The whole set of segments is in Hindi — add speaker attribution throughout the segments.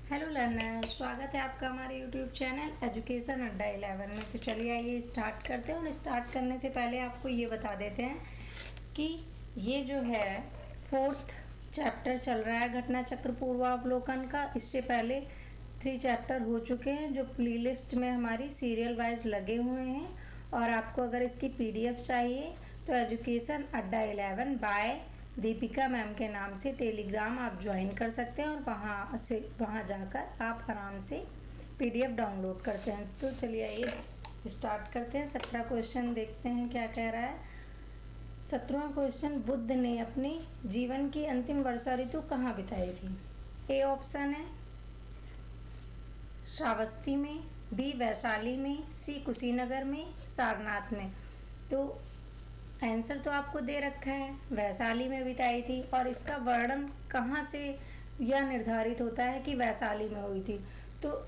Speaker 1: हेलो लर्नर, स्वागत है आपका हमारे यूट्यूब चैनल एजुकेशन अड्डा 11 में। तो चलिए आइए स्टार्ट करते हैं। और स्टार्ट करने से पहले आपको ये बता देते हैं कि ये जो है 4th चैप्टर चल रहा है घटना चक्र पूर्वावलोकन का। इससे पहले 3 चैप्टर हो चुके हैं जो प्लेलिस्ट में हमारी सीरियल वाइज लगे हुए हैं। और आपको अगर इसकी PDF चाहिए तो एजुकेशन अड्डा 11 बाय दीपिका मैम के नाम से टेलीग्राम आप ज्वाइन कर सकते हैं और वहाँ जाकर आप आराम से PDF डाउनलोड करते हैं। तो चलिए आइए स्टार्ट करते हैं। 17 क्वेश्चन देखते हैं क्या कह रहा है। 17वां क्वेश्चन, बुद्ध ने अपने जीवन की अंतिम वर्षा ऋतु कहाँ बिताई थी? ए ऑप्शन है श्रावस्ती में, बी वैशाली में, सी कुशीनगर में, सारनाथ में। तो आंसर तो आपको दे रखा है, वैशाली में बिताई थी। और इसका वर्णन कहाँ से यह निर्धारित होता है कि वैशाली में हुई थी? तो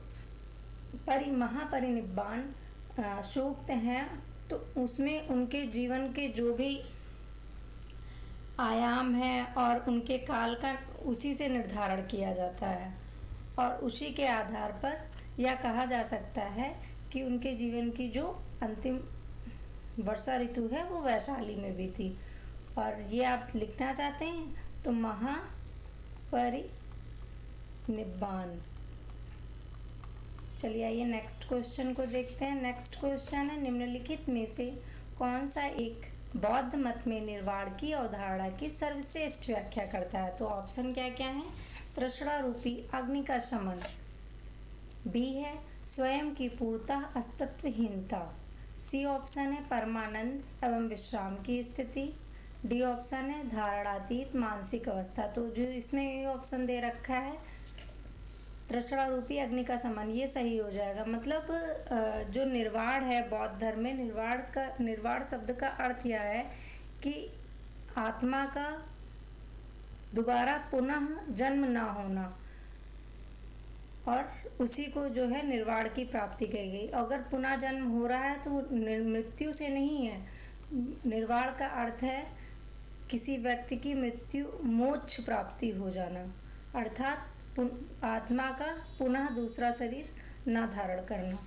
Speaker 1: महापरिनिब्बाण सूक्त हैं, तो उसमें उनके जीवन के जो भी आयाम है और उनके काल का उसी से निर्धारण किया जाता है। और उसी के आधार पर यह कहा जा सकता है कि उनके जीवन की जो अंतिम वर्षा ऋतु है वो वैशाली में भी थी। और ये आप लिखना चाहते हैं तो महापरिनिब्बाण। चलिए आइए नेक्स्ट क्वेश्चन को देखते हैं। नेक्स्ट क्वेश्चन है, निम्नलिखित में से कौन सा एक बौद्ध मत में निर्वाण की अवधारणा की सर्वश्रेष्ठ व्याख्या करता है? तो ऑप्शन क्या क्या है? तृष्णा रूपी अग्नि का शमन, बी है स्वयं की पूर्णतः अस्तित्वहीनता, सी ऑप्शन है परमानंद एवं विश्राम की स्थिति, डी ऑप्शन है धारणातीत मानसिक अवस्था। तो जो इसमें ये ऑप्शन दे रखा है तृष्णा रूपी अग्नि का शमन, ये सही हो जाएगा। मतलब जो निर्वाण है बौद्ध धर्म में, निर्वाण शब्द का अर्थ यह है कि आत्मा का दोबारा पुनः जन्म ना होना, और उसी को जो है निर्वाण की प्राप्ति कही गई। अगर पुनः जन्म हो रहा है तो मृत्यु से नहीं है। निर्वाण का अर्थ है किसी व्यक्ति की मृत्यु, मोक्ष प्राप्ति हो जाना, अर्थात आत्मा का पुनः दूसरा शरीर न धारण करना।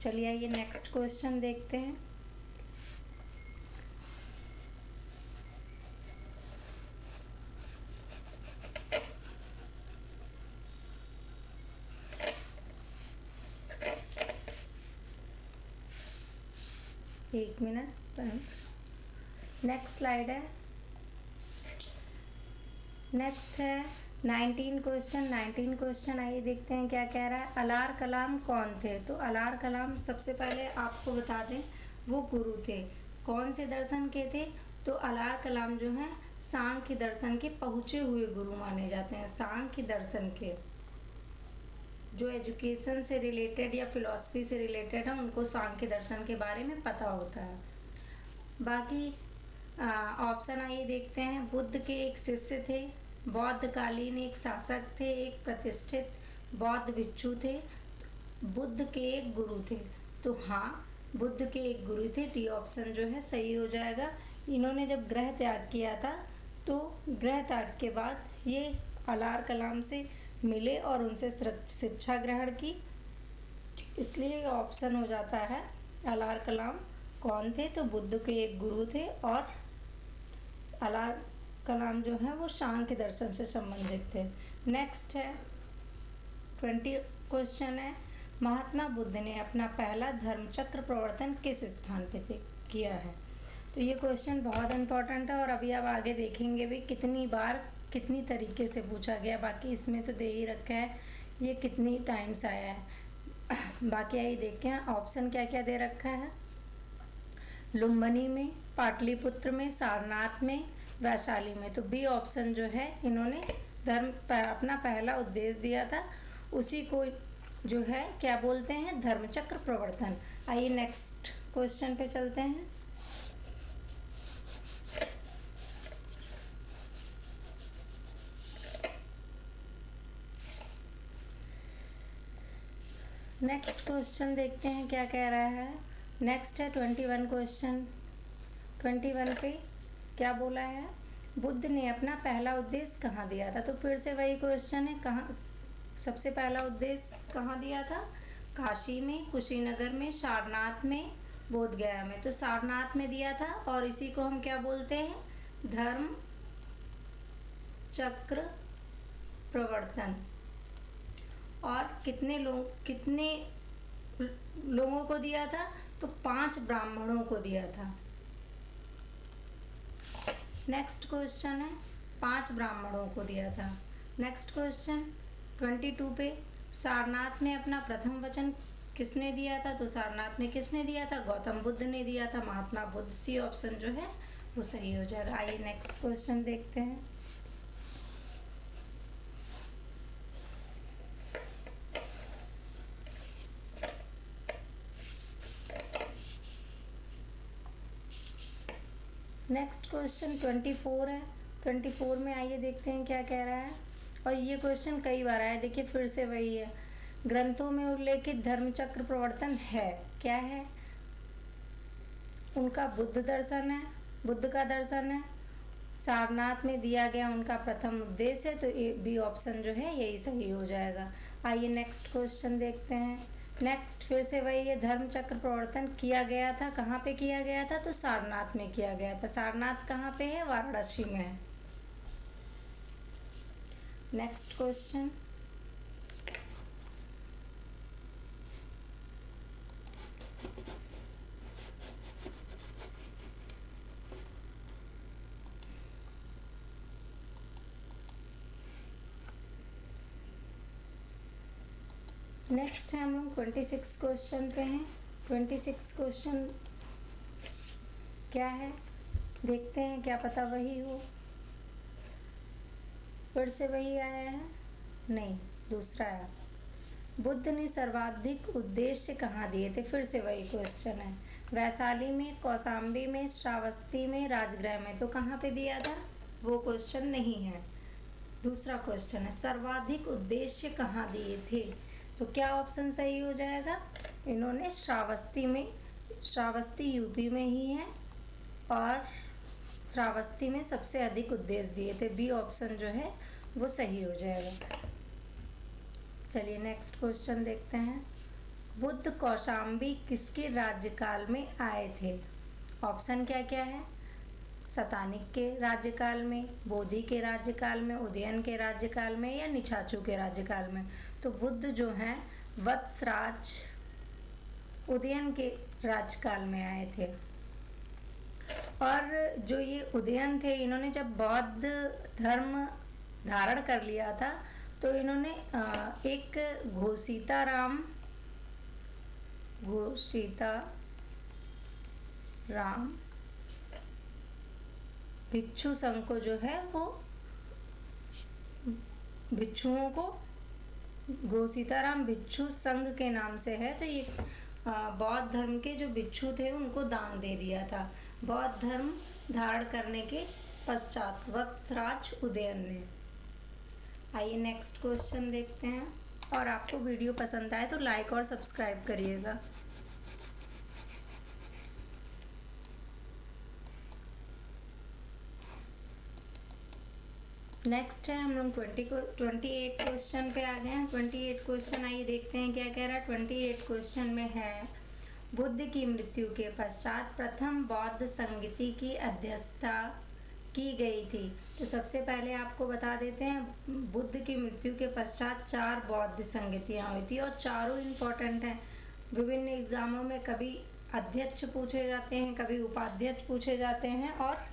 Speaker 1: चलिए आइए नेक्स्ट क्वेश्चन देखते हैं। एक मिनट, नेक्स्ट स्लाइड है। नेक्स्ट है 19 क्वेश्चन। आइए देखते हैं क्या कह रहा है। अलार कलाम कौन थे? तो अलार कलाम सबसे पहले आपको बता दें वो गुरु थे। कौन से दर्शन के थे? तो अलार कलाम जो है सांख्य दर्शन के पहुंचे हुए गुरु माने जाते हैं। सांख्य दर्शन के जो एजुकेशन से रिलेटेड या फिलॉसफी से रिलेटेड है उनको सांख्य दर्शन के बारे में पता होता है। बाकी ऑप्शन आइए देखते हैं। बुद्ध के एक शिष्य थे, बौद्धकालीन एक शासक थे, एक प्रतिष्ठित बौद्ध भिक्षु थे, बुद्ध के एक गुरु थे। तो हाँ, बुद्ध के एक गुरु थे, डी ऑप्शन जो है सही हो जाएगा। इन्होंने जब गृह त्याग किया था तो गृह त्याग के बाद ये अलार कलाम से मिले और उनसे शिक्षा ग्रहण की, इसलिए ऑप्शन हो जाता है अलार कलाम कौन थे? तो बुद्ध के एक गुरु थे और अलार कलाम जो है वो सांख्य दर्शन से संबंधित थे। नेक्स्ट है 20 क्वेश्चन है, महात्मा बुद्ध ने अपना पहला धर्मचक्र प्रवर्तन किस स्थान पे किया है? तो ये क्वेश्चन बहुत इंपॉर्टेंट है और अभी आप आगे देखेंगे भी कितनी बार कितनी तरीके से पूछा गया। बाकी इसमें तो दे ही रखा है ये कितनी टाइम्स आया है। बाकी आइए देखते हैं ऑप्शन क्या क्या दे रखा है। लुम्बिनी में, पाटलिपुत्र में, सारनाथ में, वैशाली में। तो बी ऑप्शन जो है इन्होंने अपना पहला उद्देश्य दिया था, उसी को जो है क्या बोलते हैं? धर्मचक्र प्रवर्तन। आइए नेक्स्ट क्वेश्चन पे चलते हैं। नेक्स्ट क्वेश्चन देखते हैं क्या कह रहा है। नेक्स्ट है 21 क्वेश्चन। 21 पे क्या बोला है? बुद्ध ने अपना पहला उद्देश्य कहाँ दिया था? तो फिर से वही क्वेश्चन है, कहाँ सबसे पहला उद्देश्य कहाँ दिया था? काशी में, कुशीनगर में, सारनाथ में, बोधगया में। तो सारनाथ में दिया था और इसी को हम क्या बोलते हैं? धर्म चक्र प्रवर्तन। और कितने लोगों को दिया था? तो 5 ब्राह्मणों को दिया था। नेक्स्ट क्वेश्चन है, 5 ब्राह्मणों को दिया था। नेक्स्ट क्वेश्चन 22 पे, सारनाथ में अपना प्रथम वचन किसने दिया था? तो सारनाथ में किसने दिया था? गौतम बुद्ध ने दिया था, महात्मा बुद्ध। सी ऑप्शन जो है वो सही हो जाएगा। आइए नेक्स्ट क्वेश्चन देखते हैं। नेक्स्ट क्वेश्चन 24 है। 24 में आइए देखते हैं क्या कह रहा है। और ये क्वेश्चन कई बार आया, देखिए फिर से वही है। ग्रंथों में उल्लेखित धर्मचक्र प्रवर्तन है, क्या है? उनका बुद्ध दर्शन है, बुद्ध का दर्शन है। सारनाथ में दिया गया उनका प्रथम उद्देश्य है, तो बी ऑप्शन जो है यही सही हो जाएगा। आइए नेक्स्ट क्वेश्चन देखते हैं। नेक्स्ट फिर से वही है, धर्म चक्र प्रवर्तन किया गया था, कहाँ पे किया गया था? तो सारनाथ में किया गया था। सारनाथ कहाँ पे है? वाराणसी में है। नेक्स्ट क्वेश्चन नेक्स्ट है, हम लोग 26 क्वेश्चन पे हैं। 26 क्वेश्चन क्या है देखते हैं, क्या पता वही हो। फिर से वही आया है? नहीं, दूसरा है। बुद्ध ने सर्वाधिक उद्देश्य कहाँ दिए थे? फिर से वही क्वेश्चन है। वैशाली में, कौशाम्बी में, श्रावस्ती में, राजगृह में। तो कहाँ पे दिया था? वो क्वेश्चन नहीं है, दूसरा क्वेश्चन है। सर्वाधिक उद्देश्य कहाँ दिए थे? तो क्या ऑप्शन सही हो जाएगा? इन्होंने श्रावस्ती में, श्रावस्ती यूपी में ही है और श्रावस्ती में सबसे अधिक उद्देश्य दिए थे। बी ऑप्शन जो है वो सही हो जाएगा। चलिए नेक्स्ट क्वेश्चन देखते हैं। बुद्ध कौशाम्बी किसके राज्यकाल में आए थे? ऑप्शन क्या क्या है? सतानिक के राज्यकाल में, बोधि के राज्यकाल में, उदयन के राज्यकाल में या निछाचु के राज्यकाल में। तो बुद्ध जो हैं वत्सराज उदयन के राज्यकाल में आए थे। और जो ये उदयन थे, इन्होंने जब बौद्ध धर्म धारण कर लिया था तो इन्होंने एक घोषिताराम भिक्षु संघ को जो है वो भिक्षुओं को घोषिताराम भिक्षु संघ के नाम से है। तो ये बौद्ध धर्म के जो भिक्षु थे उनको दान दे दिया था बौद्ध धर्म धारण करने के पश्चात वत्सराज उदयन ने। आइए नेक्स्ट क्वेश्चन देखते हैं। और आपको वीडियो पसंद आए तो लाइक और सब्सक्राइब करिएगा। नेक्स्ट है, हम लोग 28 क्वेश्चन पे आ गए हैं। 28 क्वेश्चन आइए देखते हैं क्या कह रहा है। 28 क्वेश्चन में है, बुद्ध की मृत्यु के पश्चात प्रथम बौद्ध संगति की अध्यक्षता की गई थी। तो सबसे पहले आपको बता देते हैं, बुद्ध की मृत्यु के पश्चात 4 बौद्ध संगतियां हुई थी और चारों इम्पोर्टेंट हैं। विभिन्न एग्जामों में कभी अध्यक्ष पूछे जाते हैं, कभी उपाध्यक्ष पूछे जाते हैं और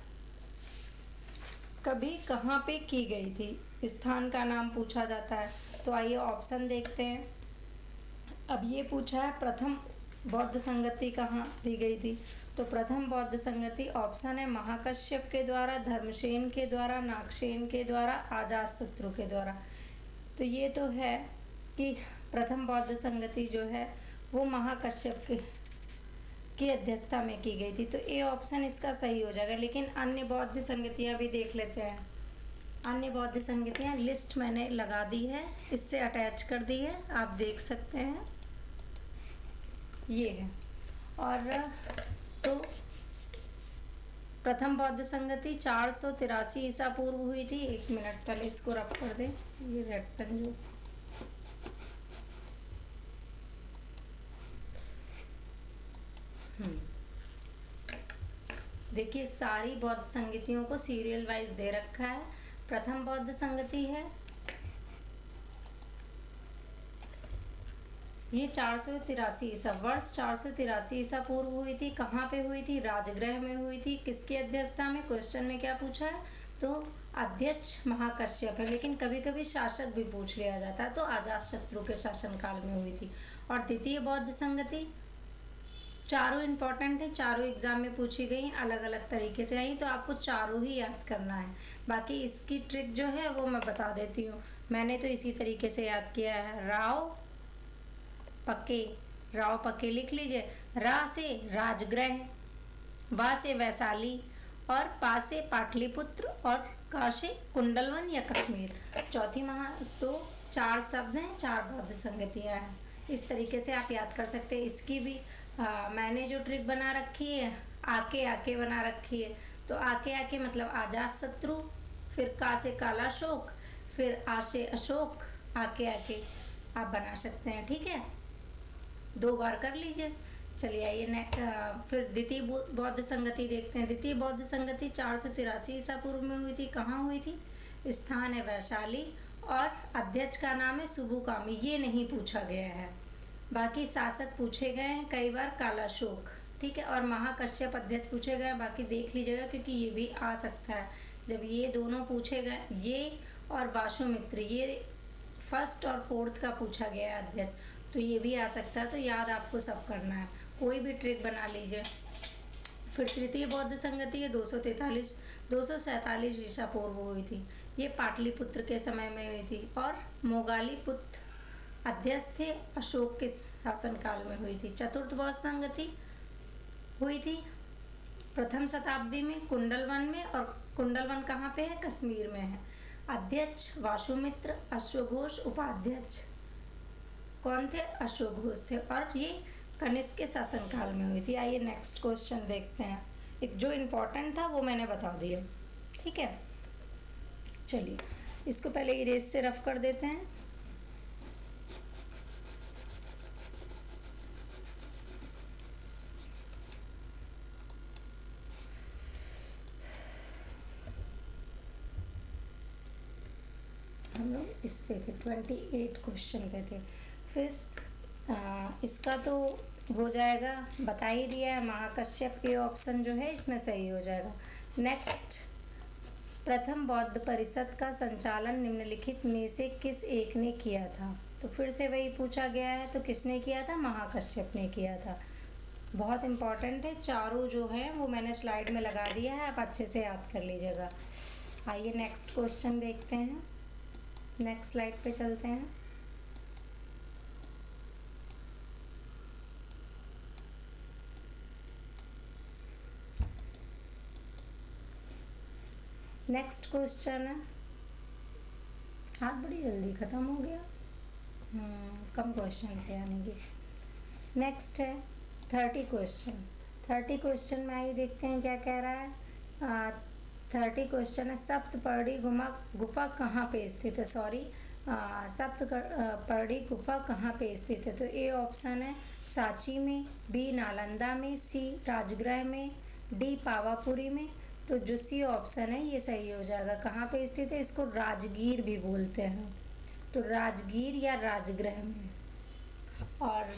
Speaker 1: कभी कहाँ पे की गई थी, स्थान का नाम पूछा जाता है। तो आइए ऑप्शन देखते हैं। अब ये पूछा है प्रथम बौद्ध संगति कहाँ दी गई थी। तो प्रथम बौद्ध संगति ऑप्शन है महाकश्यप के द्वारा, धर्मसेन के द्वारा, नागसेन के द्वारा, अजातशत्रु के द्वारा। तो ये तो है कि प्रथम बौद्ध संगति जो है वो महाकश्यप की अध्यक्षता में की गई थी। तो ए ऑप्शन इसका सही हो जाएगा। लेकिन अन्य बौद्ध संगतियां भी देख लेते हैं। अन्य बौद्ध संगतियां लिस्ट मैंने लगा दी है, इससे अटैच कर दी है, आप देख सकते हैं, ये है। और तो प्रथम बौद्ध संगति 483 ईसा पूर्व हुई थी। 1 मिनट पहले इसको रख कर दे, ये रेड पेन जो देखिए सारी बौद्ध संगतियों को सीरियल वाइज दे रखा है। प्रथम बौद्ध संगति है ये 483 ईसा वर्ष 483 ईसा पूर्व हुई थी। कहाँ पे हुई थी? राजगृह में हुई थी। किसकी अध्यक्षता में? क्वेश्चन में क्या पूछा है? तो अध्यक्ष महाकश्यप है, लेकिन कभी कभी शासक भी पूछ लिया जाता है, तो अजातशत्रु के शासनकाल में हुई थी। और द्वितीय बौद्ध संगति, चारों इंपॉर्टेंट है, चारों एग्जाम में पूछी गई, अलग अलग तरीके से आई, तो आपको चारों ही याद करना है। बाकी इसकी ट्रिक जो है वो मैं बता देती हूँ। मैंने तो इसी तरीके से याद किया है। राव पक्के लिख लीजिए। रा से राजगृह, वा से वैशाली, और पा से पाटलिपुत्र, और का से कुंडलवन या कश्मीर। चौथी तो 4 शब्द हैं, 4 बौद्ध संगतियां हैं। इस तरीके से आप याद कर सकते हैं। इसकी भी मैंने जो ट्रिक बना रखी है, आके बना रखी है। तो आके मतलब अजातशत्रु, फिर का से कालाशोक, फिर आ से अशोक, आके आप बना सकते हैं। ठीक है, 2 बार कर लीजिए। चलिए आइए फिर द्वितीय बौद्ध संगति देखते हैं। द्वितीय बौद्ध संगति 483 ईसा पूर्व में हुई थी। कहाँ हुई थी? स्थान है वैशाली, और अध्यक्ष का नाम है सुबुकामी। ये नहीं पूछा गया है। बाकी शासक पूछे गए हैं कई बार, कालाशोक। ठीक है, और महाकश्यप अध्यक्ष पूछे गए। बाकी देख लीजिएगा, क्योंकि ये भी आ सकता है। जब ये दोनों पूछे गए, ये और वासुमित्र, ये फर्स्ट और फोर्थ का पूछा गया है अध्यक्ष, तो ये भी आ सकता है। तो याद आपको सब करना है, कोई भी ट्रिक बना लीजिए। फिर तृतीय बौद्ध संगति है 247 ईसा पूर्व हुई थी। ये पाटलिपुत्र के समय में हुई थी, और मोगालीपुत्र अध्यक्ष थे, अशोक के शासनकाल में हुई थी। चतुर्थ बौद्ध संगति हुई थी प्रथम शताब्दी में कुंडलवन में, और कुंडलवन कहाँ पे है? कश्मीर में है। अध्यक्ष वासुमित्र, अश्वघोष उपाध्यक्ष कौन थे? अश्वघोष थे, और ये कनिष्क के शासनकाल में हुई थी। आइए नेक्स्ट क्वेश्चन देखते हैं। एक जो इम्पोर्टेंट था वो मैंने बता दिया। ठीक है, चलिए इसको पहले इरेज से रफ कर देते हैं। हम लोग इस पे थे 28 क्वेश्चन पे थे। फिर इसका तो हो जाएगा, बता ही दिया है, महाकश्यप के ऑप्शन जो है इसमें सही हो जाएगा। नेक्स्ट, प्रथम बौद्ध परिषद का संचालन निम्नलिखित में से किस एक ने किया था? तो फिर से वही पूछा गया है, तो किसने किया था? महाकश्यप ने किया था। बहुत इंपॉर्टेंट है, चारों जो है वो मैंने स्लाइड में लगा दिया है, आप अच्छे से याद कर लीजिएगा। आइए नेक्स्ट क्वेश्चन देखते हैं। नेक्स्ट स्लाइड पे चलते हैं। नेक्स्ट क्वेश्चन है, हाथ बड़ी जल्दी खत्म हो गया। कम क्वेश्चन थे यानी कि। नेक्स्ट है 30 क्वेश्चन। 30 क्वेश्चन में आइए देखते हैं क्या कह रहा है। 30 क्वेश्चन है, सप्तपर्णी गुफा कहाँ पे स्थित है? सप्तपर्णी गुफा कहाँ पे स्थित है? तो ए ऑप्शन है सांची में, बी नालंदा में, सी राजगृह में, डी पावापुरी में। तो जो सी ऑप्शन है ये सही हो जाएगा। कहाँ पे स्थित है? इसको राजगीर भी बोलते हैं, तो राजगीर या राजगृह में। और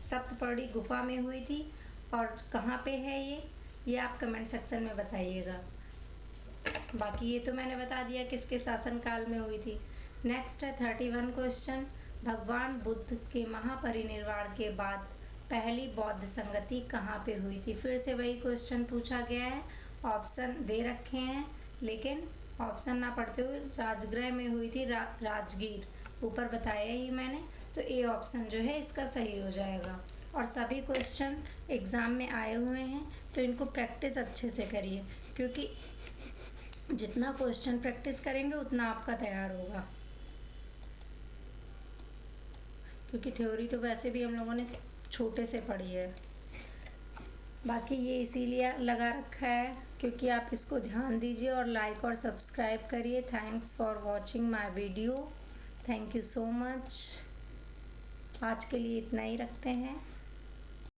Speaker 1: सप्तपर्णी गुफा में हुई थी, और कहाँ पे है ये आप कमेंट सेक्शन में बताइएगा। बाकी ये तो मैंने बता दिया किसके शासनकाल में हुई थी। नेक्स्ट है 31 क्वेश्चन, भगवान बुद्ध के महापरिनिर्वाण के बाद पहली बौद्ध संगति कहाँ पे हुई थी? फिर से वही क्वेश्चन पूछा गया है, ऑप्शन दे रखे हैं, लेकिन ऑप्शन ना पढ़ते हुए राजगृह में हुई थी, राजगीर, ऊपर बताया ही मैंने। तो ए ऑप्शन जो है इसका सही हो जाएगा। और सभी क्वेश्चन एग्जाम में आए हुए हैं, तो इनको प्रैक्टिस अच्छे से करिए, क्योंकि जितना क्वेश्चन प्रैक्टिस करेंगे उतना आपका तैयार होगा। क्योंकि थ्योरी तो वैसे भी हम लोगों ने छोटे से पढ़ी है। बाकी ये इसीलिए लगा रखा है क्योंकि आप इसको ध्यान दीजिए और लाइक और सब्सक्राइब करिए। Thanks for watching my video. Thank you so much. आज के लिए इतना ही रखते हैं।